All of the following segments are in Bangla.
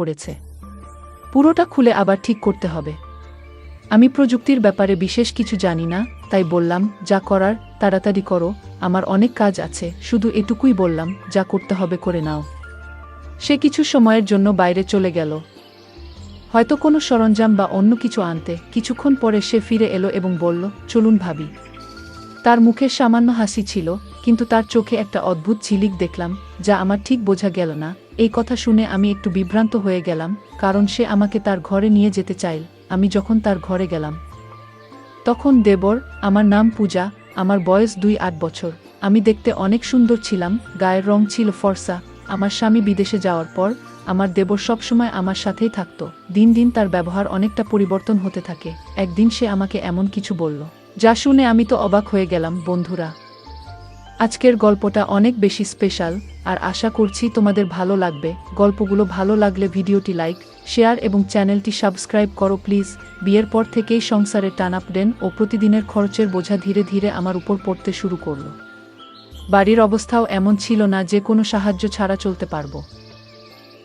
পড়েছে। পুরোটা খুলে আবার ঠিক করতে হবে। আমি প্রযুক্তির ব্যাপারে বিশেষ কিছু জানি না, তাই বললাম, যা করার তাড়াতাড়ি করো, আমার অনেক কাজ আছে। শুধু এটুকুই বললাম, যা করতে হবে করে নাও। সে কিছু সময়ের জন্য বাইরে চলে গেল, হয়তো কোনো সরঞ্জাম বা অন্য কিছু আনতে। কিছুক্ষণ পরে সে ফিরে এলো এবং বলল, চলুন ভাবি। তার মুখে সামান্য হাসি ছিল, কিন্তু তার চোখে একটা অদ্ভুত ঝিলিক দেখলাম, যা আমার ঠিক বোঝা গেল না। এই কথা শুনে আমি একটু বিভ্রান্ত হয়ে গেলাম, কারণ সে আমাকে তার ঘরে নিয়ে যেতে চাইল। আমি যখন তার ঘরে গেলাম, তখন দেবর, আমার নাম পূজা, আমার বয়স 2-8 বছর। আমি দেখতে অনেক সুন্দর ছিলাম, গায়ের রং ছিল ফর্সা। আমার স্বামী বিদেশে যাওয়ার পর আমার দেবর সবসময় আমার সাথেই থাকতো। দিন দিন তার ব্যবহার অনেকটা পরিবর্তন হতে থাকে। একদিন সে আমাকে এমন কিছু বলল, যা শুনে আমি তো অবাক হয়ে গেলাম। বন্ধুরা, আজকের গল্পটা অনেক বেশি স্পেশাল, আর আশা করছি তোমাদের ভালো লাগবে। গল্পগুলো ভালো লাগলে ভিডিওটি লাইক, শেয়ার এবং চ্যানেলটি সাবস্ক্রাইব করো প্লিজ। বিয়ের পর থেকেই সংসারে টানাপোড়েন ও প্রতিদিনের খরচের বোঝা ধীরে ধীরে আমার উপর পড়তে শুরু করলো। বাড়ির অবস্থাও এমন ছিল না যে কোনো সাহায্য ছাড়া চলতে পারবো।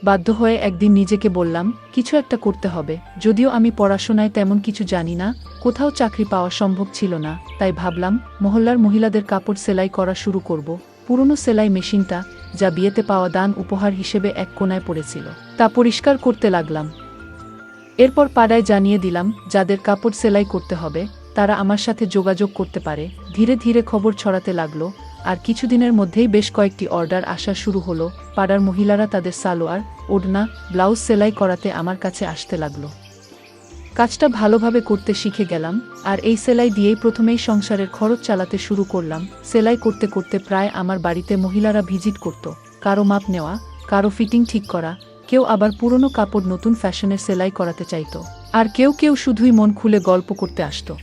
বাধ্য হয়ে একদিন নিজেকে বললাম, কিছু একটা করতে হবে। যদিও আমি পড়াশোনায় তেমন কিছু জানি না, কোথাও চাকরি পাওয়া সম্ভব ছিল না, তাই ভাবলাম মহল্লার মহিলাদের কাপড় সেলাই করা শুরু করব। পুরনো সেলাই মেশিনটা, যা বিয়েতে পাওয়া দান উপহার হিসেবে এক কোণায় পড়েছিল, তা পরিষ্কার করতে লাগলাম। এরপর পাড়ায় জানিয়ে দিলাম, যাদের কাপড় সেলাই করতে হবে তারা আমার সাথে যোগাযোগ করতে পারে। ধীরে ধীরে খবর ছড়াতে লাগলো, আর কিছুদিনের মধ্যেই বেশ কয়েকটি অর্ডার আসা শুরু হলো। পাড়ার মহিলারা তাদের সালোয়ার, ওড়না, ব্লাউজ সেলাই করাতে আমার কাছে আসতে লাগলো। কাজটা ভালোভাবে করতে শিখে গেলাম, আর এই সেলাই দিয়েই প্রথমেই সংসারের খরচ চালাতে শুরু করলাম। সেলাই করতে করতে প্রায় আমার বাড়িতে মহিলারা ভিজিট করত, কারো মাপ নেওয়া, কারো ফিটিং ঠিক করা, কেউ আবার পুরনো কাপড় নতুন ফ্যাশনের সেলাই করাতে চাইতো, আর কেউ কেউ শুধুই মন খুলে গল্প করতে আসতো।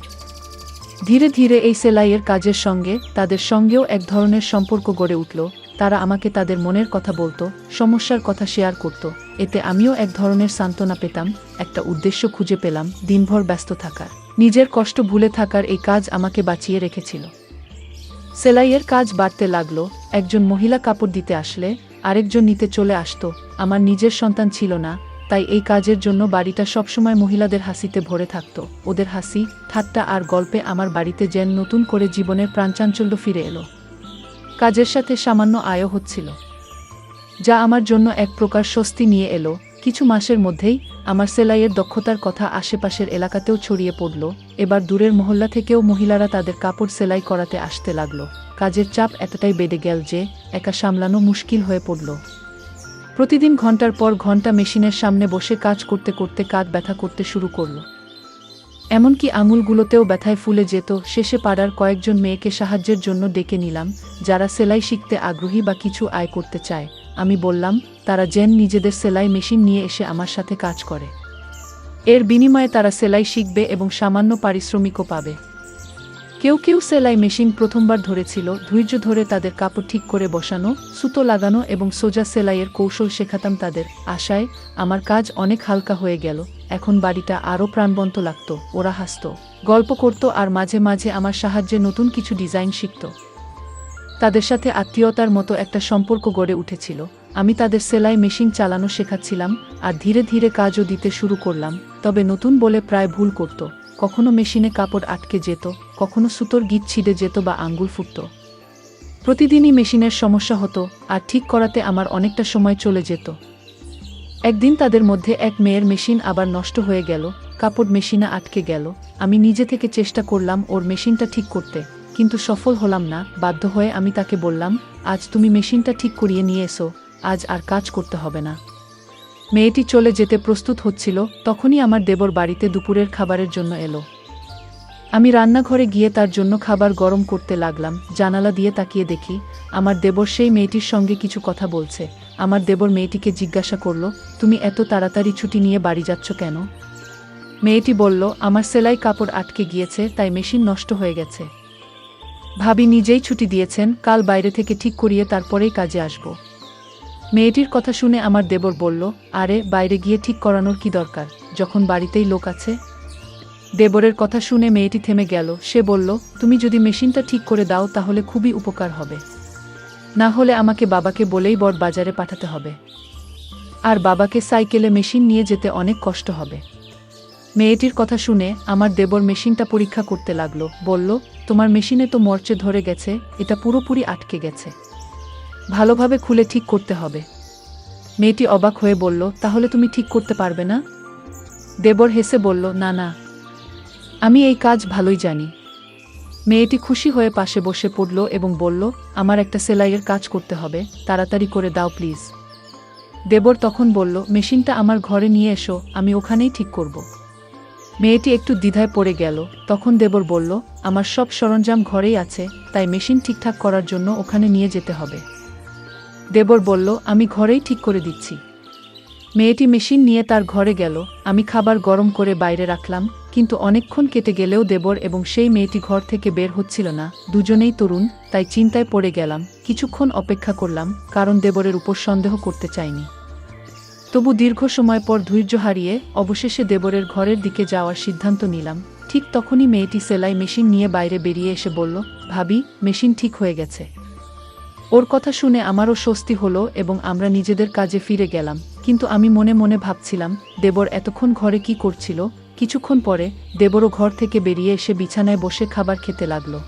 ধীরে ধীরে এই সেলাইয়ের কাজের সঙ্গে তাদের সঙ্গেও এক ধরনের সম্পর্ক গড়ে উঠল। তারা আমাকে তাদের মনের কথা বলতো, সমস্যার কথা শেয়ার করত। এতে আমিও এক ধরনের সান্ত্বনা পেতাম, একটা উদ্দেশ্য খুঁজে পেলাম। দিনভর ব্যস্ত থাকার, নিজের কষ্ট ভুলে থাকার এই কাজ আমাকে বাঁচিয়ে রেখেছিল। সেলাইয়ের কাজ বাড়তে লাগলো। একজন মহিলা কাপড় দিতে আসলে আরেকজন নিতে চলে আসতো। আমার নিজের সন্তান ছিল না, তাই এই কাজের জন্য বাড়িটা সবসময় মহিলাদের হাসিতে ভরে থাকত। ওদের হাসি, ঠাট্টা আর গল্পে আমার বাড়িতে যেন নতুন করে জীবনের প্রাণচাঞ্চল্য ফিরে এলো। কাজের সাথে সামান্য আয়ও হচ্ছিল, যা আমার জন্য এক প্রকার স্বস্তি নিয়ে এলো। কিছু মাসের মধ্যেই আমার সেলাইয়ের দক্ষতার কথা আশেপাশের এলাকাতেও ছড়িয়ে পড়ল। এবার দূরের মহল্লা থেকেও মহিলারা তাদের কাপড় সেলাই করাতে আসতে লাগলো। কাজের চাপ এতটাই বেড়ে গেল যে একা সামলানো মুশকিল হয়ে পড়ল। প্রতিদিন ঘন্টার পর ঘন্টা মেশিনের সামনে বসে কাজ করতে করতে কাঁধ ব্যথা করতে শুরু করল। এমনকি আঙুলগুলোতেও ব্যথায় ফুলে যেত। শেষে পাড়ার কয়েকজন মেয়েকে সাহায্যের জন্য ডেকে নিলাম, যারা সেলাই শিখতে আগ্রহী বা কিছু আয় করতে চায়। আমি বললাম, তারা যেন নিজেদের সেলাই মেশিন নিয়ে এসে আমার সাথে কাজ করে। এর বিনিময়ে তারা সেলাই শিখবে এবং সামান্য পারিশ্রমিকও পাবে। কেউ কেউ সেলাই মেশিন প্রথমবার ধরেছিল। ধৈর্য ধরে তাদের কাপড় ঠিক করে বসানো, সুতো লাগানো এবং সোজা সেলাইয়ের কৌশল শেখাতাম তাদের। আশায় আমার কাজ অনেক হালকা হয়ে গেল। এখন বাড়িটা আরও প্রাণবন্ত লাগত। ওরা হাসত, গল্প করত, আর মাঝে মাঝে আমার সাহায্যে নতুন কিছু ডিজাইন শিখত। তাদের সাথে আত্মীয়তার মতো একটা সম্পর্ক গড়ে উঠেছিল। আমি তাদের সেলাই মেশিন চালানো শেখাচ্ছিলাম, আর ধীরে ধীরে কাজও দিতে শুরু করলাম। তবে নতুন বলে প্রায় ভুল করত। কখনো মেশিনে কাপড় আটকে যেত, কখনো সুতোর গিঁট ছিঁড়ে যেত বা আঙ্গুল ফুটত। প্রতিদিনই মেশিনের সমস্যা হতো, আর ঠিক করাতে আমার অনেকটা সময় চলে যেত। একদিন তাদের মধ্যে এক মেয়ের মেশিন আবার নষ্ট হয়ে গেল, কাপড় মেশিনে আটকে গেল। আমি নিজে থেকে চেষ্টা করলাম ওর মেশিনটা ঠিক করতে, কিন্তু সফল হলাম না। বাধ্য হয়ে আমি তাকে বললাম, আজ তুমি মেশিনটা ঠিক করিয়ে নিয়ে এসো, আজ আর কাজ করতে হবে না। মেয়েটি চলে যেতে প্রস্তুত হচ্ছিল, তখনই আমার দেবর বাড়িতে দুপুরের খাবারের জন্য এলো। আমি রান্নাঘরে গিয়ে তার জন্য খাবার গরম করতে লাগলাম। জানালা দিয়ে তাকিয়ে দেখি আমার দেবর সেই মেয়েটির সঙ্গে কিছু কথা বলছে। আমার দেবর মেয়েটিকে জিজ্ঞাসা করল, তুমি এত তাড়াতাড়ি ছুটি নিয়ে বাড়ি যাচ্ছ কেন? মেয়েটি বলল, আমার সেলাই কাপড় আটকে গিয়েছে, তাই মেশিন নষ্ট হয়ে গেছে। ভাবি নিজেই ছুটি দিয়েছেন, কাল বাইরে থেকে ঠিক করিয়ে তারপরেই কাজে আসব। মেয়েটির কথা শুনে আমার দেবর বলল, আরে বাইরে গিয়ে ঠিক করানোর কি দরকার, যখন বাড়িতেই লোক আছে। দেবরের কথা শুনে মেয়েটি থেমে গেল। সে বলল, তুমি যদি মেশিনটা ঠিক করে দাও তাহলে খুবই উপকার হবে, না হলে আমাকে বাবাকে বলেই বড় বাজারে পাঠাতে হবে। আর বাবাকে সাইকেলে মেশিন নিয়ে যেতে অনেক কষ্ট হবে। মেয়েটির কথা শুনে আমার দেবর মেশিনটা পরীক্ষা করতে লাগলো। বলল, তোমার মেশিনে তো মরচে ধরে গেছে, এটা পুরোপুরি আটকে গেছে, ভালোভাবে খুলে ঠিক করতে হবে। মেয়েটি অবাক হয়ে বলল, তাহলে তুমি ঠিক করতে পারবে না? দেবর হেসে বলল, না না, আমি এই কাজ ভালোই জানি। মেয়েটি খুশি হয়ে পাশে বসে পড়ল এবং বলল, আমার একটা সেলাইয়ের কাজ করতে হবে, তাড়াতাড়ি করে দাও প্লিজ। দেবর তখন বলল, মেশিনটা আমার ঘরে নিয়ে এসো, আমি ওখানেই ঠিক করব। মেয়েটি একটু দ্বিধায় পড়ে গেল। তখন দেবর বলল, আমার সব সরঞ্জাম ঘরেই আছে, তাই মেশিন ঠিকঠাক করার জন্য ওখানে নিয়ে যেতে হবে। দেবর বলল, আমি ঘরেই ঠিক করে দিচ্ছি। মেয়েটি মেশিন নিয়ে তার ঘরে গেল। আমি খাবার গরম করে বাইরে রাখলাম, কিন্তু অনেকক্ষণ কেটে গেলেও দেবর এবং সেই মেয়েটি ঘর থেকে বের হচ্ছিল না। দুজনেই তরুণ, তাই চিন্তায় পড়ে গেলাম। কিছুক্ষণ অপেক্ষা করলাম, কারণ দেবরের উপর সন্দেহ করতে চাইনি। তবু দীর্ঘ সময় পর ধৈর্য হারিয়ে অবশেষে দেবরের ঘরের দিকে যাওয়ার সিদ্ধান্ত নিলাম। ঠিক তখনই মেয়েটি সেলাই মেশিন নিয়ে বাইরে বেরিয়ে এসে বলল, ভাবি, মেশিন ঠিক হয়ে গেছে। ওর কথা শুনে আমারও স্বস্তি হলো এবং আমরা নিজেদের কাজে ফিরে গেলাম। কিন্তু আমি মনে মনে ভাবছিলাম, দেবর এতক্ষণ ঘরে কি করছিল। কিছুক্ষণ পরে দেবরও ঘর থেকে বেরিয়ে এসে বিছানায় বসে খাবার খেতে লাগলো।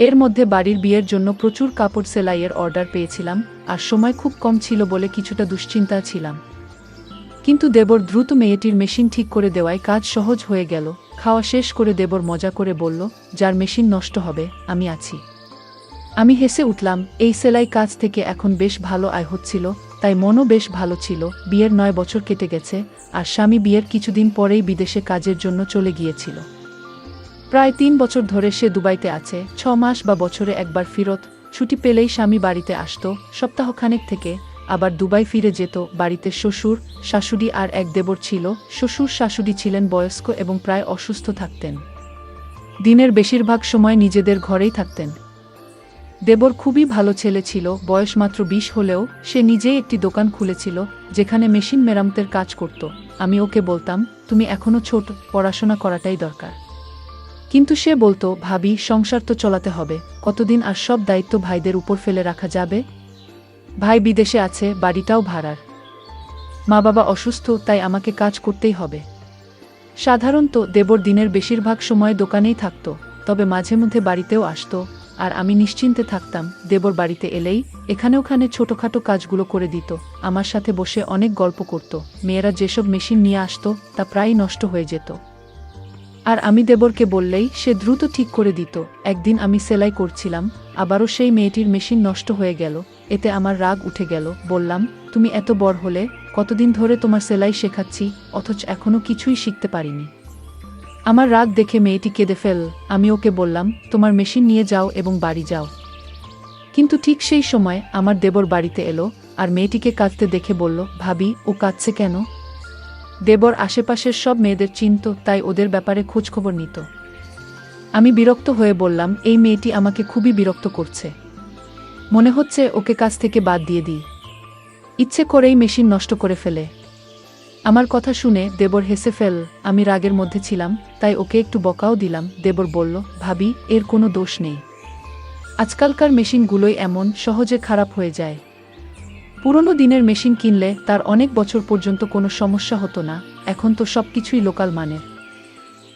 এর মধ্যে বাড়ির বিয়ের জন্য প্রচুর কাপড় সেলাইয়ের অর্ডার পেয়েছিলাম, আর সময় খুব কম ছিল বলে কিছুটা দুশ্চিন্তা ছিলাম। কিন্তু দেবর দ্রুত মেয়েটির মেশিন ঠিক করে দেওয়ায় কাজ সহজ হয়ে গেল। খাওয়া শেষ করে দেবর মজা করে বলল, যার মেশিন নষ্ট হবে, আমি আছি। আমি হেসে উঠলাম। এই সেলাই কাজ থেকে এখন বেশ ভালো আয় হচ্ছিল, তাই মনও বেশ ভালো ছিল। বিয়ের 9 বছর কেটে গেছে, আর স্বামী বিয়ের কিছুদিন পরেই বিদেশে কাজের জন্য চলে গিয়েছিল। প্রায় 3 বছর ধরে সে দুবাইতে আছে। 6 মাস বা বছরে একবার ফিরত ছুটি পেলেই স্বামী বাড়িতে আসতো। সপ্তাহখানেক থেকে আবার দুবাই ফিরে যেত। বাড়িতে শ্বশুর, শাশুড়ি আর এক দেবর ছিল। শ্বশুর শাশুড়ি ছিলেন বয়স্ক এবং প্রায় অসুস্থ থাকতেন। দিনের বেশিরভাগ সময় নিজেদের ঘরেই থাকতেন। দেবর খুবই ভালো ছেলে ছিল। বয়স মাত্র 20 হলেও সে নিজেই একটি দোকান খুলেছিল, যেখানে মেশিন মেরামতের কাজ করত। আমি ওকে বলতাম, তুমি এখনো ছোট, পড়াশোনা করাটাই দরকার। কিন্তু সে বলতো, ভাবি, সংসার তো চলাতে হবে, কতদিন আর সব দায়িত্ব ভাইদের উপর ফেলে রাখা যাবে? ভাই বিদেশে আছে, বাড়িটাও ভাড়ার। মা বাবা অসুস্থ, তাই আমাকে কাজ করতেই হবে। সাধারণত দেবর দিনের বেশিরভাগ সময় দোকানেই থাকত, তবে মাঝে মধ্যে বাড়িতেও আসতো, আর আমি নিশ্চিন্তে থাকতাম। দেবর বাড়িতে এলেই এখানে ওখানে ছোটখাটো কাজগুলো করে দিত। আমার সাথে বসে অনেক গল্প করত। মেয়েরা যেসব মেশিন নিয়ে আসতো তা প্রায়ই নষ্ট হয়ে যেত, আর আমি দেবরকে বললেই সে দ্রুত ঠিক করে দিত। একদিন আমি সেলাই করছিলাম, আবারও সেই মেয়েটির মেশিন নষ্ট হয়ে গেল। এতে আমার রাগ উঠে গেল। বললাম, তুমি এত বড় হলে, কতদিন ধরে তোমার সেলাই শেখাচ্ছি, অথচ এখনো কিছুই শিখতে পারিনি। আমার রাগ দেখে মেয়েটি কেঁদে ফেল। আমি ওকে বললাম, তোমার মেশিন নিয়ে যাও এবং বাড়ি যাও। কিন্তু ঠিক সেই সময় আমার দেবর বাড়িতে এলো, আর মেয়েটিকে কাঁদতে দেখে বলল, ভাবি, ও কাঁদছে কেন? দেবর আশেপাশের সব মেয়েদের চিনত, তাই ওদের ব্যাপারে খোঁজখবর নিত। আমি বিরক্ত হয়ে বললাম, এই মেয়েটি আমাকে খুবই বিরক্ত করছে। মনে হচ্ছে ওকে কাজ থেকে বাদ দিয়ে দিই। ইচ্ছে করেই মেশিন নষ্ট করে ফেলে। আমার কথা শুনে দেবর হেসে ফেল। আমি রাগের মধ্যে ছিলাম, তাই ওকে একটু বকাও দিলাম। দেবর বলল, ভাবি, এর কোনো দোষ নেই। আজকালকার মেশিনগুলোই এমন, সহজে খারাপ হয়ে যায়। পুরনো দিনের মেশিন কিনলে তার অনেক বছর পর্যন্ত কোনো সমস্যা হতো না। এখন তো সবকিছুই লোকাল মানের।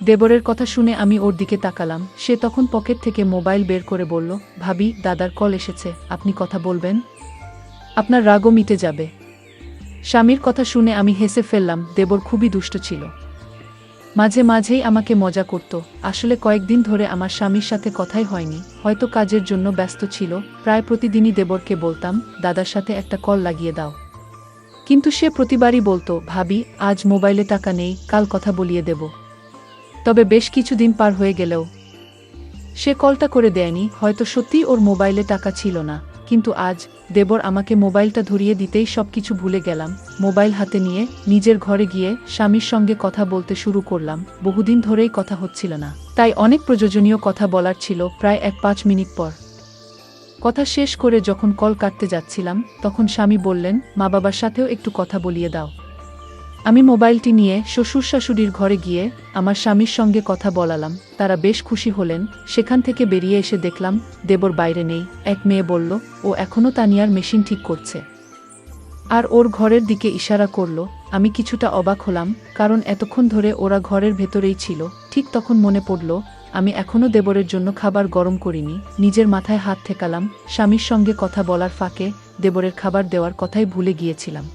দেবরের কথা শুনে আমি ওর দিকে তাকালাম। সে তখন পকেট থেকে মোবাইল বের করে বলল, ভাবি, দাদার কল এসেছে, আপনি কথা বলবেন, আপনার রাগও মিটে যাবে। স্বামীর কথা শুনে আমি হেসে ফেললাম। দেবর খুবই দুষ্ট ছিল, মাঝে মাঝেই আমাকে মজা করত। আসলে কয়েকদিন ধরে আমার স্বামীর সাথে কথাই হয়নি, হয়তো কাজের জন্য ব্যস্ত ছিল। প্রায় প্রতিদিনই দেবরকে বলতাম, দাদার সাথে একটা কল লাগিয়ে দাও। কিন্তু সে প্রতিবারই বলতো, ভাবি, আজ মোবাইলে টাকা নেই, কাল কথা বলিয়ে দেব। তবে বেশ কিছুদিন পার হয়ে গেলেও সে কলটা করে দেয়নি। হয়তো সত্যিই ওর মোবাইলে টাকা ছিল না। কিন্তু আজ দেবর আমাকে মোবাইলটা ধরিয়ে দিতেই সবকিছু ভুলে গেলাম। মোবাইল হাতে নিয়ে নিজের ঘরে গিয়ে স্বামীর সঙ্গে কথা বলতে শুরু করলাম। বহুদিন ধরেই কথা হচ্ছিল না, তাই অনেক প্রয়োজনীয় কথা বলার ছিল। প্রায় 1-5 মিনিট পর কথা শেষ করে যখন কল কাটতে যাচ্ছিলাম, তখন স্বামী বললেন, মা বাবার সাথেও একটু কথা বলিয়ে দাও। আমি মোবাইলটি নিয়ে শ্বশুর শাশুড়ির ঘরে গিয়ে আমার স্বামীর সঙ্গে কথা বলালাম। তারা বেশ খুশি হলেন। সেখান থেকে বেরিয়ে এসে দেখলাম দেবর বাইরে নেই। এক মেয়ে বলল, ও এখনও তানিয়ার মেশিন ঠিক করছে। আর ওর ঘরের দিকে ইশারা করল। আমি কিছুটা অবাক হলাম, কারণ এতক্ষণ ধরে ওরা ঘরের ভেতরেই ছিল। ঠিক তখন মনে পড়ল আমি এখনও দেবরের জন্য খাবার গরম করিনি। নিজের মাথায় হাত ঠেকালাম। স্বামীর সঙ্গে কথা বলার ফাঁকে দেবরের খাবার দেওয়ার কথাই ভুলে গিয়েছিলাম।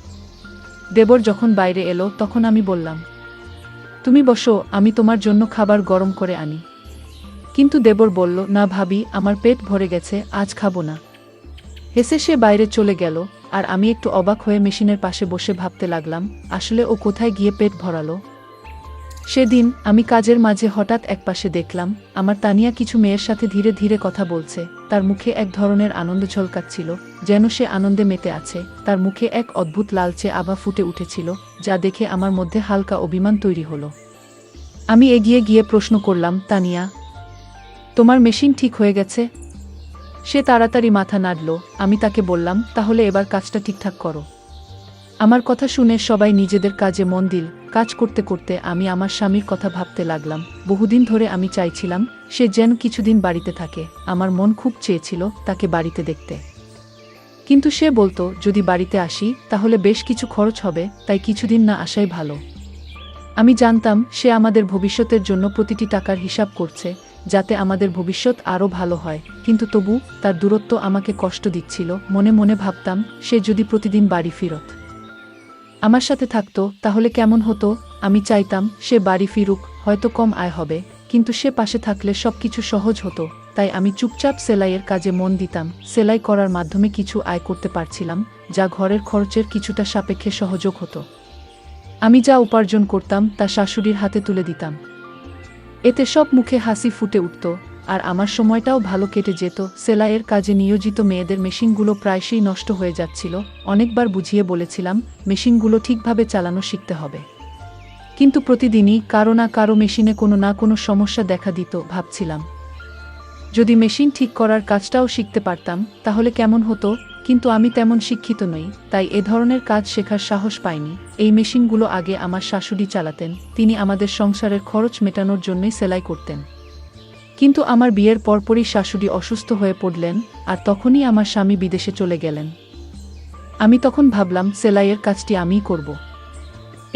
দেবর যখন বাইরে এলো তখন আমি বললাম, তুমি বসো, আমি তোমার জন্য খাবার গরম করে আনি। কিন্তু দেবর বলল, না ভাবি, আমার পেট ভরে গেছে, আজ খাবো না। হেসে সে বাইরে চলে গেল। আর আমি একটু অবাক হয়ে মেশিনের পাশে বসে ভাবতে লাগলাম, আসলে ও কোথায় গিয়ে পেট ভরালো। সেদিন আমি কাজের মাঝে হঠাৎ একপাশে দেখলাম আমার তানিয়া কিছু মেয়ের সাথে ধীরে ধীরে কথা বলছে। তার মুখে এক ধরনের আনন্দ ঝলকাচ্ছিল, যেন সে আনন্দে মেতে আছে। তার মুখে এক অদ্ভুত লালচে আভা ফুটে উঠেছিল, যা দেখে আমার মধ্যে হালকা অভিমান তৈরি হলো। আমি এগিয়ে গিয়ে প্রশ্ন করলাম, তানিয়া, তোমার মেশিন ঠিক হয়ে গেছে? সে তাড়াতাড়ি মাথা নাড়ল। আমি তাকে বললাম, তাহলে এবার কাজটা ঠিকঠাক করো। আমার কথা শুনে সবাই নিজেদের কাজে মন দিল। কাজ করতে করতে আমি আমার স্বামীর কথা ভাবতে লাগলাম। বহুদিন ধরে আমি চাইছিলাম সে যেন কিছুদিন বাড়িতে থাকে। আমার মন খুব চেয়েছিল তাকে বাড়িতে দেখতে, কিন্তু সে বলতো, যদি বাড়িতে আসি তাহলে বেশ কিছু খরচ হবে, তাই কিছুদিন না আসাই ভালো। আমি জানতাম সে আমাদের ভবিষ্যতের জন্য প্রতিটি টাকার হিসাব করছে, যাতে আমাদের ভবিষ্যৎ আরও ভালো হয়। কিন্তু তবু তার দূরত্ব আমাকে কষ্ট দিচ্ছিল। মনে মনে ভাবতাম, সে যদি প্রতিদিন বাড়ি ফিরত আমার সাথে থাকতো তাহলে কেমন হতো। আমি চাইতাম সে বাড়ি ফিরুক, হয়তো কম আয় হবে, কিন্তু সে পাশে থাকলে সবকিছু সহজ হতো। তাই আমি চুপচাপ সেলাইয়ের কাজে মন দিতাম। সেলাই করার মাধ্যমে কিছু আয় করতে পারছিলাম, যা ঘরের খরচের কিছুটা সাপেক্ষে সহযোগ হতো। আমি যা উপার্জন করতাম তা শাশুড়ির হাতে তুলে দিতাম। এতে সব মুখে হাসি ফুটে উঠত, আর আমার সময়টাও ভালো কেটে যেত। সেলাইয়ের কাজে নিয়োজিত মেয়েদের মেশিনগুলো প্রায়শই নষ্ট হয়ে যাচ্ছিল। অনেকবার বুঝিয়ে বলেছিলাম মেশিনগুলো ঠিকভাবে চালানো শিখতে হবে, কিন্তু প্রতিদিনই কারো না কারো মেশিনে কোনো না কোনো সমস্যা দেখা দিত। ভাবছিলাম, যদি মেশিন ঠিক করার কাজটাও শিখতে পারতাম তাহলে কেমন হতো। কিন্তু আমি তেমন শিক্ষিত নই, তাই এ ধরনের কাজ শেখার সাহস পাইনি। এই মেশিনগুলো আগে আমার শাশুড়ি চালাতেন। তিনি আমাদের সংসারের খরচ মেটানোর জন্যই সেলাই করতেন। কিন্তু আমার বিয়ের পরপরই শাশুড়ি অসুস্থ হয়ে পড়লেন, আর তখনই আমার স্বামী বিদেশে চলে গেলেন। আমি তখন ভাবলাম সেলাইয়ের কাজটি আমিই করব।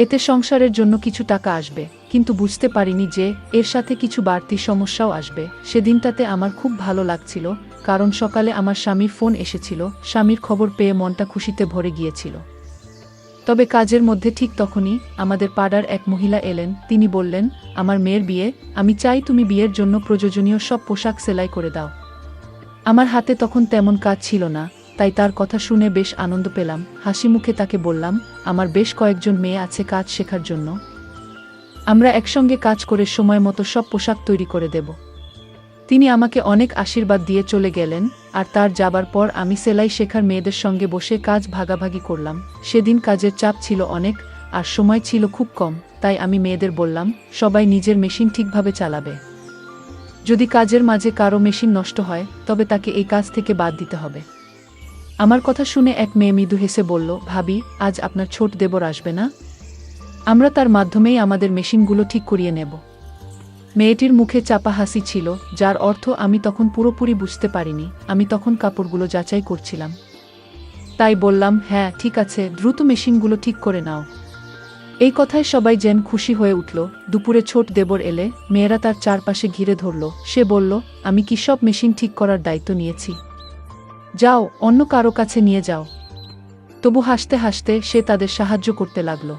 এতে সংসারের জন্য কিছু টাকা আসবে, কিন্তু বুঝতে পারিনি যে এর সাথে কিছু বাড়তি সমস্যাও আসবে। সেদিনটাতে আমার খুব ভালো লাগছিল, কারণ সকালে আমার স্বামীর ফোন এসেছিল। স্বামীর খবর পেয়ে মনটা খুশিতে ভরে গিয়েছিল। তবে কাজের মধ্যে ঠিক তখনই আমাদের পাড়ার এক মহিলা এলেন। তিনি বললেন, আমার মেয়ের বিয়ে, আমি চাই তুমি বিয়ের জন্য প্রয়োজনীয় সব পোশাক সেলাই করে দাও। আমার হাতে তখন তেমন কাজ ছিল না, তাই তার কথা শুনে বেশ আনন্দ পেলাম। হাসি মুখে তাকে বললাম, আমার বেশ কয়েকজন মেয়ে আছে কাজ শেখার জন্য, আমরা একসঙ্গে কাজ করে সময় মতো সব পোশাক তৈরি করে দেব। তিনি আমাকে অনেক আশীর্বাদ দিয়ে চলে গেলেন, আর তার যাবার পর আমি সেলাই শেখার মেয়েদের সঙ্গে বসে কাজ ভাগাভাগি করলাম। সেদিন কাজের চাপ ছিল অনেক, আর সময় ছিল খুব কম। তাই আমি মেয়েদের বললাম, সবাই নিজের মেশিন ঠিকভাবে চালাবে। যদি কাজের মাঝে কারো মেশিন নষ্ট হয় তবে তাকে এই কাজ থেকে বাদ দিতে হবে। আমার কথা শুনে এক মেয়ে মৃদু হেসে বলল, ভাবি, আজ আপনার ছোট দেবর আসবে না? আমরা তার মাধ্যমেই আমাদের মেশিনগুলো ঠিক করিয়ে নেব। মেয়েটির মুখে চাপা হাসি ছিল, যার অর্থ আমি তখন পুরোপুরি বুঝতে পারিনি। আমি তখন কাপড়গুলো যাচাই করছিলাম, তাই বললাম, হ্যাঁ ঠিক আছে, দ্রুত মেশিনগুলো ঠিক করে নাও। এই কথায় সবাই যেন খুশি হয়ে উঠল। দুপুরে ছোট দেবর এলে মেয়েরা তার চারপাশে ঘিরে ধরল। সে বলল, আমি কি সব মেশিন ঠিক করার দায়িত্ব নিয়েছি? যাও, অন্য কারো কাছে নিয়ে যাও। তবু হাসতে হাসতে সে তাদের সাহায্য করতে লাগল।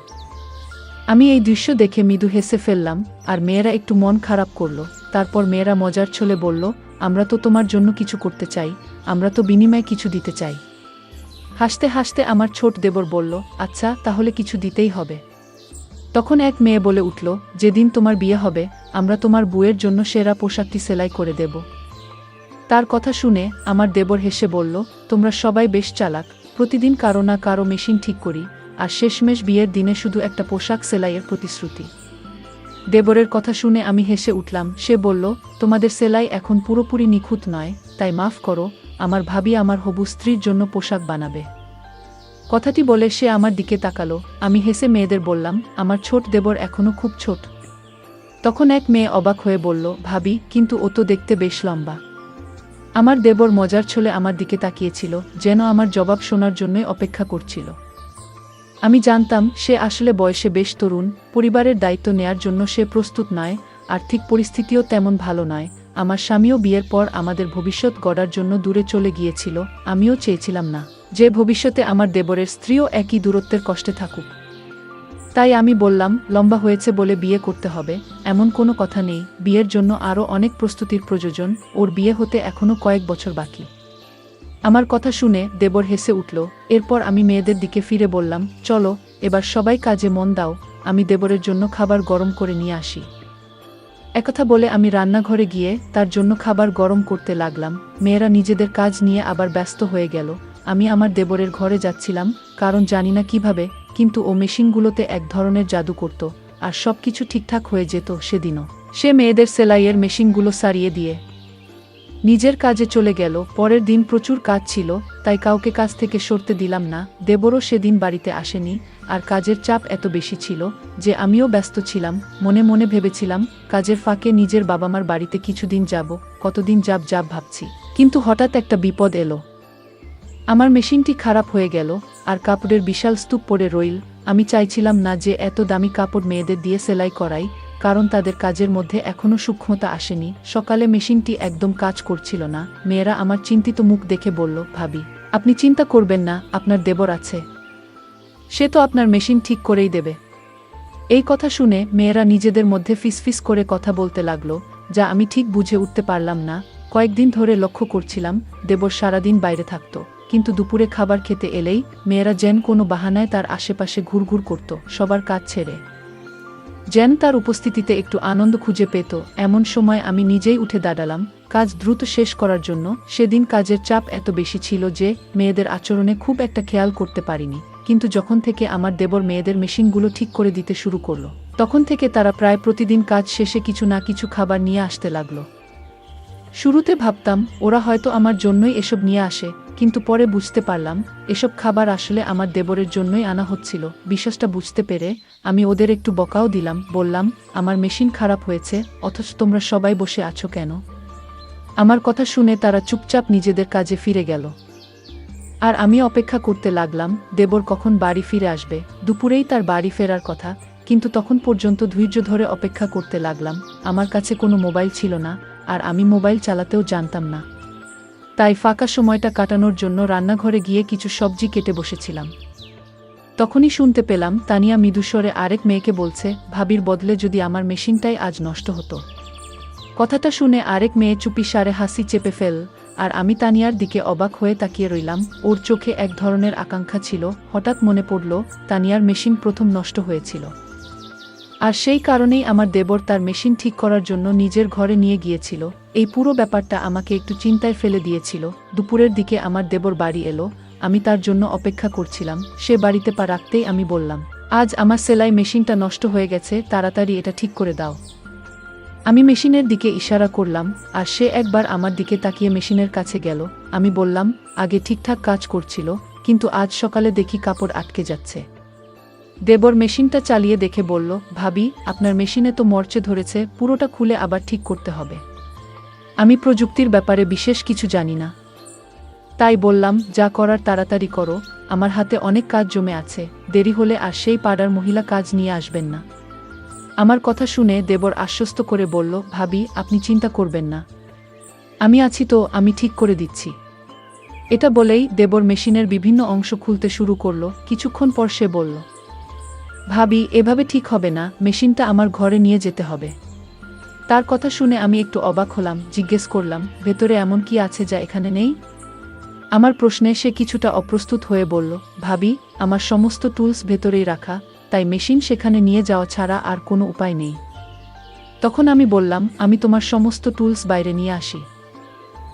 আমি এই দৃশ্য দেখে মৃদু হেসে ফেললাম, আর মেয়েরা একটু মন খারাপ করল। তারপর মেয়েরা মজার ছলে বলল, আমরা তো তোমার জন্য কিছু করতে চাই, আমরা তো বিনিময়ে কিছু দিতে চাই। হাসতে হাসতে আমার ছোট দেবর বলল, আচ্ছা তাহলে কিছু দিতেই হবে। তখন এক মেয়ে বলে উঠল, যেদিন তোমার বিয়ে হবে আমরা তোমার বউয়ের জন্য সেরা পোশাকটি সেলাই করে দেব। তার কথা শুনে আমার দেবর হেসে বলল, তোমরা সবাই বেশ চালাক, প্রতিদিন কারো না কারো মেশিন ঠিক করি, আর শেষমেশ বিয়ের দিনে শুধু একটা পোশাক সেলাইয়ের প্রতিশ্রুতি। দেবরের কথা শুনে আমি হেসে উঠলাম। সে বলল, তোমাদের সেলাই এখন পুরোপুরি নিখুঁত নয়, তাই মাফ করো, আমার ভাবি আমার হবু স্ত্রীর জন্য পোশাক বানাবে। কথাটি বলে সে আমার দিকে তাকালো। আমি হেসে মেয়েদের বললাম, আমার ছোট দেবর এখনো খুব ছোট। তখন এক মেয়ে অবাক হয়ে বলল, ভাবি, কিন্তু ও তো দেখতে বেশ লম্বা। আমার দেবর মজার ছলে আমার দিকে তাকিয়েছিল, যেন আমার জবাব শোনার জন্যই অপেক্ষা করছিল। আমি জানতাম সে আসলে বয়সে বেশ তরুণ, পরিবারের দায়িত্ব নেয়ার জন্য সে প্রস্তুত নয়, আর্থিক পরিস্থিতিও তেমন ভালো নয়। আমার স্বামীও বিয়ের পর আমাদের ভবিষ্যৎ গড়ার জন্য দূরে চলে গিয়েছিল, আমিও চেয়েছিলাম না যে ভবিষ্যতে আমার দেবরের স্ত্রীও একই দূরত্বের কষ্টে থাকুক। তাই আমি বললাম, লম্বা হয়েছে বলে বিয়ে করতে হবে এমন কোনো কথা নেই, বিয়ের জন্য আরও অনেক প্রস্তুতির প্রয়োজন, ওর বিয়ে হতে এখনও কয়েক বছর বাকি। আমার কথা শুনে দেবর হেসে উঠল। এরপর আমি মেয়েদের দিকে ফিরে বললাম, চলো এবার সবাই কাজে মন দাও, আমি দেবরের জন্য খাবার গরম করে নিয়ে আসি। একথা বলে আমি রান্নাঘরে গিয়ে তার জন্য খাবার গরম করতে লাগলাম। মেয়েরা নিজেদের কাজ নিয়ে আবার ব্যস্ত হয়ে গেল। আমি আমার দেবরের ঘরে যাচ্ছিলাম, কারণ জানি না কিভাবে, কিন্তু ও মেশিনগুলোতে এক ধরনের জাদু করত, আর সব কিছু ঠিকঠাক হয়ে যেত। সেদিনও সে মেয়েদের সেলাইয়ের মেশিনগুলো সারিয়ে দিয়ে নিজের কাজে চলে গেল। পরের দিন প্রচুর কাজ ছিল, তাই কাউকে কাজ থেকে সরতে দিলাম না। দেবরও সেদিন বাড়িতে আসেনি, আর কাজের চাপ এত বেশি ছিল যে আমিও ব্যস্ত ছিলাম। মনে মনে ভেবেছিলাম, কাজের ফাঁকে নিজের বাবা মার বাড়িতে কিছুদিন যাব, কতদিন যাব ভাবছি। কিন্তু হঠাৎ একটা বিপদ এলো। আমার মেশিনটি খারাপ হয়ে গেল, আর কাপড়ের বিশাল স্তূপ পড়ে রইল। আমি চাইছিলাম না যে এত দামি কাপড় মেয়েদের দিয়ে সেলাই করাই, কারণ তাদের কাজের মধ্যে এখনও সূক্ষ্মতা আসেনি। সকালে মেশিনটি একদম কাজ করছিল না। মেয়েরা আমার চিন্তিত মুখ দেখে বলল, ভাবি, আপনি চিন্তা করবেন না, আপনার দেবর আছে, সে তো আপনার মেশিন ঠিক করেই দেবে। এই কথা শুনে মেয়েরা নিজেদের মধ্যে ফিসফিস করে কথা বলতে লাগলো, যা আমি ঠিক বুঝে উঠতে পারলাম না। কয়েকদিন ধরে লক্ষ্য করছিলাম, দেবর সারাদিন বাইরে থাকত, কিন্তু দুপুরে খাবার খেতে এলেই মেয়েরা যেন কোনো বাহানায় তার আশেপাশে ঘুরঘুর করত, সবার কাজ ছেড়ে যেন তার উপস্থিতিতে একটু আনন্দ খুঁজে পেত। এমন সময় আমি নিজেই উঠে দাঁড়ালাম কাজ দ্রুত শেষ করার জন্য। সেদিন কাজের চাপ এত বেশি ছিল যে মেয়েদের আচরণে খুব একটা খেয়াল করতে পারিনি, কিন্তু যখন থেকে আমার দেবর মেয়েদের মেশিনগুলো ঠিক করে দিতে শুরু করলো, তখন থেকে তারা প্রায় প্রতিদিন কাজ শেষে কিছু না কিছু খাবার নিয়ে আসতে লাগলো। শুরুতে ভাবতাম ওরা হয়তো আমার জন্যই এসব নিয়ে আসে, কিন্তু পরে বুঝতে পারলাম এসব খাবার আসলে আমার দেবরের জন্যই আনা হচ্ছিল। বিশ্বাসটা বুঝতে পেরে আমি ওদের একটু বকাও দিলাম, বললাম, আমার মেশিন খারাপ হয়েছে, অথচ তোমরা সবাই বসে আছো কেন? আমার কথা শুনে তারা চুপচাপ নিজেদের কাজে ফিরে গেল, আর আমি অপেক্ষা করতে লাগলাম দেবর কখন বাড়ি ফিরে আসবে। দুপুরেই তার বাড়ি ফেরার কথা, কিন্তু তখন পর্যন্ত ধৈর্য ধরে অপেক্ষা করতে লাগলাম। আমার কাছে কোনো মোবাইল ছিল না, আর আমি মোবাইল চালাতেও জানতাম না, তাই ফাঁকা সময়টা কাটানোর জন্য রান্নাঘরে গিয়ে কিছু সবজি কেটে বসেছিলাম। তখনই শুনতে পেলাম তানিয়া মৃদুস্বরে আরেক মেয়েকে বলছে, ভাবির বদলে যদি আমার মেশিনটাই আজ নষ্ট হতো। কথাটা শুনে আরেক মেয়ে চুপিসারে হাসি চেপে ফেল, আর আমি তানিয়ার দিকে অবাক হয়ে তাকিয়ে রইলাম। ওর চোখে এক ধরনের আকাঙ্ক্ষা ছিল। হঠাৎ মনে পড়ল তানিয়ার মেশিন প্রথম নষ্ট হয়েছিল, আর সেই কারণেই আমার দেবর তার মেশিন ঠিক করার জন্য নিজের ঘরে নিয়ে গিয়েছিল। এই পুরো ব্যাপারটা আমাকে একটু চিন্তায় ফেলে দিয়েছিল। দুপুরের দিকে আমার দেবর বাড়ি এলো, আমি তার জন্য অপেক্ষা করছিলাম। সে বাড়িতে পা রাখতেই আমি বললাম, আজ আমার সেলাই মেশিনটা নষ্ট হয়ে গেছে, তাড়াতাড়ি এটা ঠিক করে দাও। আমি মেশিনের দিকে ইশারা করলাম, আর সে একবার আমার দিকে তাকিয়ে মেশিনের কাছে গেল। আমি বললাম, আগে ঠিকঠাক কাজ করছিল, কিন্তু আজ সকালে দেখি কাপড় আটকে যাচ্ছে। দেবর মেশিনটা চালিয়ে দেখে বলল, ভাবি, আপনার মেশিনে তো মরচে ধরেছে, পুরোটা খুলে আবার ঠিক করতে হবে। আমি প্রযুক্তির ব্যাপারে বিশেষ কিছু জানি না, তাই বললাম, যা করার তাড়াতাড়ি করো, আমার হাতে অনেক কাজ জমে আছে, দেরি হলে আর সেই পাড়ার মহিলা কাজ নিয়ে আসবেন না। আমার কথা শুনে দেবর আশ্বস্ত করে বলল, ভাবি, আপনি চিন্তা করবেন না, আমি আছি তো, আমি ঠিক করে দিচ্ছি। এটা বলেই দেবর মেশিনের বিভিন্ন অংশ খুলতে শুরু করলো। কিছুক্ষণ পর সে বলল, ভাবি, এভাবে ঠিক হবে না, মেশিনটা আমার ঘরে নিয়ে যেতে হবে। তার কথা শুনে আমি একটু অবাক হলাম। জিজ্ঞেস করলাম, ভেতরে এমন কি আছে যা এখানে নেই? আমার প্রশ্নে সে কিছুটা অপ্রস্তুত হয়ে বলল, ভাবি, আমার সমস্ত টুলস ভেতরেই রাখা, তাই মেশিন সেখানে নিয়ে যাওয়া ছাড়া আর কোনো উপায় নেই। তখন আমি বললাম, আমি তোমার সমস্ত টুলস বাইরে নিয়ে আসি।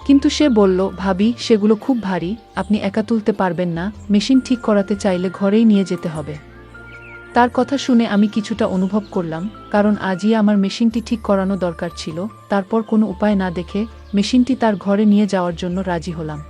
কিন্তু সে বলল, ভাবি, সেগুলো খুব ভারী, আপনি একা তুলতে পারবেন না, মেশিন ঠিক করাতে চাইলে ঘরেই নিয়ে যেতে হবে। তার কথা শুনে আমি কিছুটা অনুভব করলাম, কারণ আজই আমার মেশিনটি ঠিক করানো দরকার ছিল। তারপর কোনো উপায় না দেখে মেশিনটি তার ঘরে নিয়ে যাওয়ার জন্য রাজি হলাম।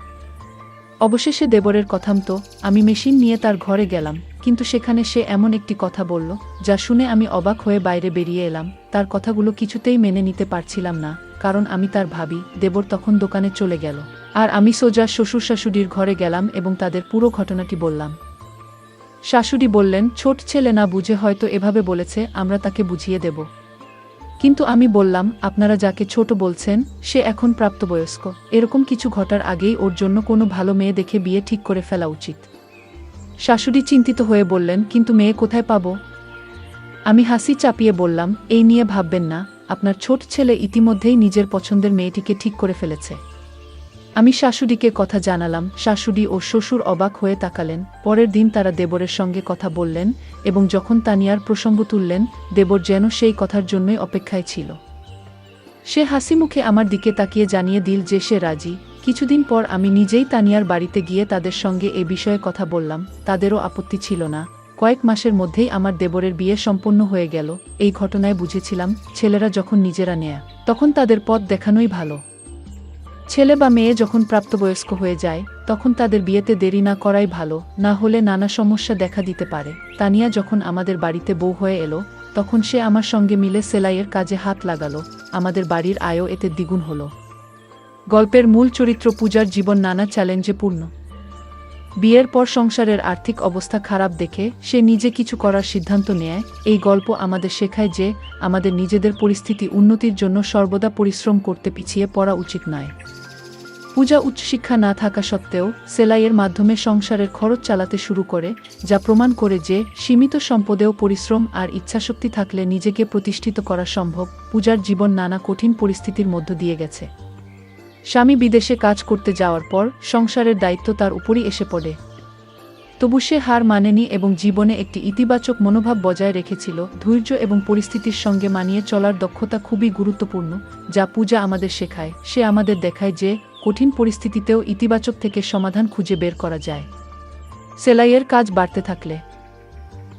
অবশেষে দেবরের কথামতো আমি মেশিন নিয়ে তার ঘরে গেলাম, কিন্তু সেখানে সে এমন একটি কথা বলল যা শুনে আমি অবাক হয়ে বাইরে বেরিয়ে এলাম। তার কথাগুলো কিছুতেই মেনে নিতে পারছিলাম না, কারণ আমি তার ভাবি। দেবর তখন দোকানে চলে গেল, আর আমি সোজা শ্বশুর শাশুড়ির ঘরে গেলাম এবং তাদের পুরো ঘটনাটি বললাম। শাশুড়ি বললেন, ছোট ছেলে না বুঝে হয়তো এভাবে বলেছে, আমরা তাকে বুঝিয়ে দেব। কিন্তু আমি বললাম, আপনারা যাকে ছোট বলছেন সে এখন প্রাপ্তবয়স্ক, এরকম কিছু ঘটার আগেই ওর জন্য কোনো ভালো মেয়ে দেখে বিয়ে ঠিক করে ফেলা উচিত। শাশুড়ি চিন্তিত হয়ে বললেন, কিন্তু মেয়ে কোথায় পাব? আমি হাসি চাপিয়ে বললাম, এই নিয়ে ভাববেন না, আপনার ছোট ছেলে ইতিমধ্যেই নিজের পছন্দের মেয়েটিকে ঠিক করে ফেলেছে। আমি শাশুড়িকে কথা জানালাম। শাশুড়ি ও শ্বশুর অবাক হয়ে তাকালেন। পরের দিন তারা দেবরের সঙ্গে কথা বললেন এবং যখন তানিয়ার প্রসঙ্গ তুললেন, দেবর যেন সেই কথার জন্যই অপেক্ষায় ছিল। সে হাসিমুখে আমার দিকে তাকিয়ে জানিয়ে দিল যে সে রাজি। কিছুদিন পর আমি নিজেই তানিয়ার বাড়িতে গিয়ে তাদের সঙ্গে এ বিষয়ে কথা বললাম। তাদেরও আপত্তি ছিল না। কয়েক মাসের মধ্যেই আমার দেবরের বিয়ে সম্পন্ন হয়ে গেল। এই ঘটনায় বুঝেছিলাম, ছেলেরা যখন নিজেরা নেয়া, তখন তাদের পথ দেখানোই ভালো। ছেলে বা মেয়ে যখন প্রাপ্তবয়স্ক হয়ে যায়, তখন তাদের বিয়েতে দেরি না করাই ভালো, না হলে নানা সমস্যা দেখা দিতে পারে। তানিয়া যখন আমাদের বাড়িতে বউ হয়ে এলো, তখন সে আমার সঙ্গে মিলে সেলাইয়ের কাজে হাত লাগালো। আমাদের বাড়ির আয়ও এতে দ্বিগুণ হলো। গল্পের মূল চরিত্র পূজার জীবন নানা চ্যালেঞ্জে পূর্ণ। বিয়ের পর সংসারের আর্থিক অবস্থা খারাপ দেখে সে নিজে কিছু করার সিদ্ধান্ত নেয়। এই গল্প আমাদের শেখায় যে আমাদের নিজেদের পরিস্থিতি উন্নতির জন্য সর্বদা পরিশ্রম করতে পিছিয়ে পড়া উচিত নয়। পূজা উচ্চশিক্ষা না থাকা সত্ত্বেও সেলাইয়ের মাধ্যমে সংসারের খরচ চালাতে শুরু করে, যা প্রমাণ করে যে সীমিত সম্পদেও পরিশ্রম আর ইচ্ছাশক্তি থাকলে নিজেকে প্রতিষ্ঠিত করা সম্ভব। পূজার জীবন নানা কঠিন পরিস্থিতির মধ্য দিয়ে গেছে। স্বামী বিদেশে কাজ করতে যাওয়ার পর সংসারের দায়িত্ব তার উপরই এসে পড়ে। তবু সে হার মানেনি এবং জীবনে একটি ইতিবাচক মনোভাব বজায় রেখেছিল। ধৈর্য এবং পরিস্থিতির সঙ্গে মানিয়ে চলার দক্ষতা খুবই গুরুত্বপূর্ণ, যা পূজা আমাদের শেখায়। সে আমাদের দেখায় যে কঠিন পরিস্থিতিতেও ইতিবাচক থেকে সমাধান খুঁজে বের করা যায়। সেলাইয়ের কাজ বাড়তে থাকলে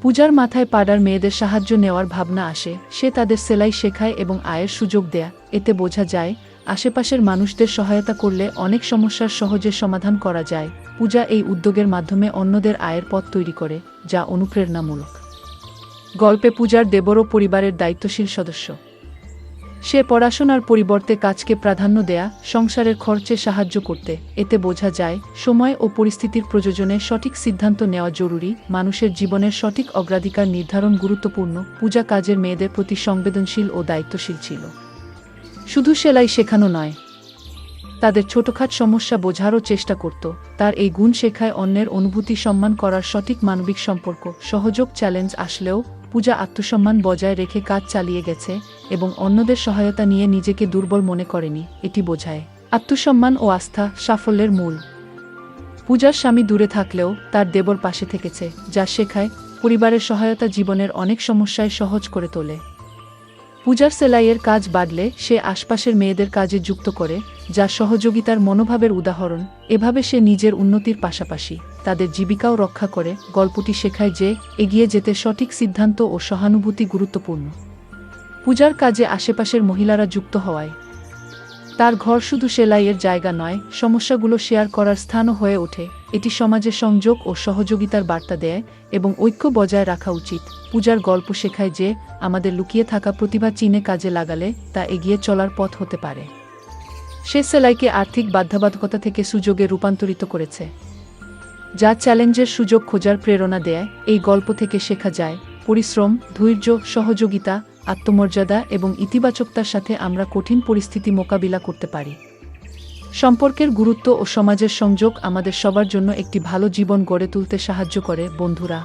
পূজার মাথায় পাড়ার মেয়েদের সাহায্য নেওয়ার ভাবনা আসে। সে তাদের সেলাই শেখায় এবং আয়ের সুযোগ দেয়। এতে বোঝা যায়, আশেপাশের মানুষদের সহায়তা করলে অনেক সমস্যার সহজে সমাধান করা যায়। পূজা এই উদ্যোগের মাধ্যমে অন্যদের আয়ের পথ তৈরি করে, যা অনুপ্রেরণামূলক। গল্পে পূজার দেবরও পরিবারের দায়িত্বশীল সদস্য। সে পড়াশোনার পরিবর্তে কাজকে প্রাধান্য দেয়া, সংসারের খরচে সাহায্য করতে। এতে বোঝা যায়, সময় ও পরিস্থিতির প্রয়োজনে সঠিক সিদ্ধান্ত নেওয়া জরুরি। মানুষের জীবনের সঠিক অগ্রাধিকার নির্ধারণ গুরুত্বপূর্ণ। পূজা কাজের মেয়েদের প্রতি সংবেদনশীল ও দায়িত্বশীল ছিল। শুধু সেলাই শেখানো নয়, তাদের ছোটখাট সমস্যা বোঝারও চেষ্টা করত। তার এই গুণ শেখায় অন্যের অনুভূতি সম্মান করার সঠিক মানবিক সম্পর্ক। সহযোগ চ্যালেঞ্জ আসলেও পূজা আত্মসম্মান বজায় রেখে কাজ চালিয়ে গেছে এবং অন্যদের সহায়তা নিয়ে নিজেকে দুর্বল মনে করেনি। এটি বোঝায় আত্মসম্মান ও আস্থা সাফল্যের মূল। পূজার স্বামী দূরে থাকলেও তার দেবর পাশে থেকেছে, যা শেখায় পরিবারের সহায়তা জীবনের অনেক সমস্যায় সহজ করে তোলে। পূজার সেলাইয়ের কাজ বাড়লে সে আশপাশের মেয়েদের কাজে যুক্ত করে, যা সহযোগিতার মনোভাবের উদাহরণ। এভাবে সে নিজের উন্নতির পাশাপাশি তাদের জীবিকাও রক্ষা করে। গল্পটি শেখায় যে এগিয়ে যেতে সঠিক সিদ্ধান্ত ও সহানুভূতি গুরুত্বপূর্ণ। পূজার কাজে আশেপাশের মহিলারা যুক্ত হওয়ায় তার ঘর শুধু সেলাইয়ের জায়গা নয়, সমস্যাগুলো শেয়ার করার স্থানও হয়ে ওঠে। এটি সমাজে সংযোগ ও সহযোগিতার বার্তা দেয় এবং ঐক্য বজায় রাখা উচিত। পূজার গল্প শেখায় যে আমাদের লুকিয়ে থাকা প্রতিভা চিনে কাজে লাগালে তা এগিয়ে চলার পথ হতে পারে। সে সেলাইকে আর্থিক বাধ্যবাধকতা থেকে সুযোগে রূপান্তরিত করেছে, যা চ্যালেঞ্জের সুযোগ খোঁজার প্রেরণা দেয়। এই গল্প থেকে শেখা যায়, পরিশ্রম, ধৈর্য, সহযোগিতা, আত্মমর্যাদা এবং ইতিবাচকতার সাথে আমরা কঠিন পরিস্থিতি মোকাবিলা করতে পারি। সম্পর্কের গুরুত্ব ও সমাজের সংযোগ আমাদের সবার জন্য একটি ভালো জীবন গড়ে তুলতে সাহায্য করে। বন্ধুরা,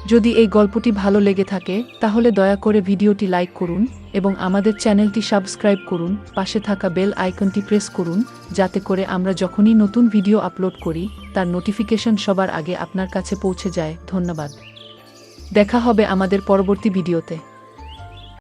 যদি এই গল্পটি ভালো লেগে থাকে তাহলে দয়া করে ভিডিওটি লাইক করুন এবং আমাদের চ্যানেলটি সাবস্ক্রাইব করুন। পাশে থাকা বেল আইকনটি প্রেস করুন, যাতে করে আমরা যখনই নতুন ভিডিও আপলোড করি তার নোটিফিকেশন সবার আগে আপনার কাছে পৌঁছে যায়। ধন্যবাদ। দেখা হবে আমাদের পরবর্তী ভিডিওতে।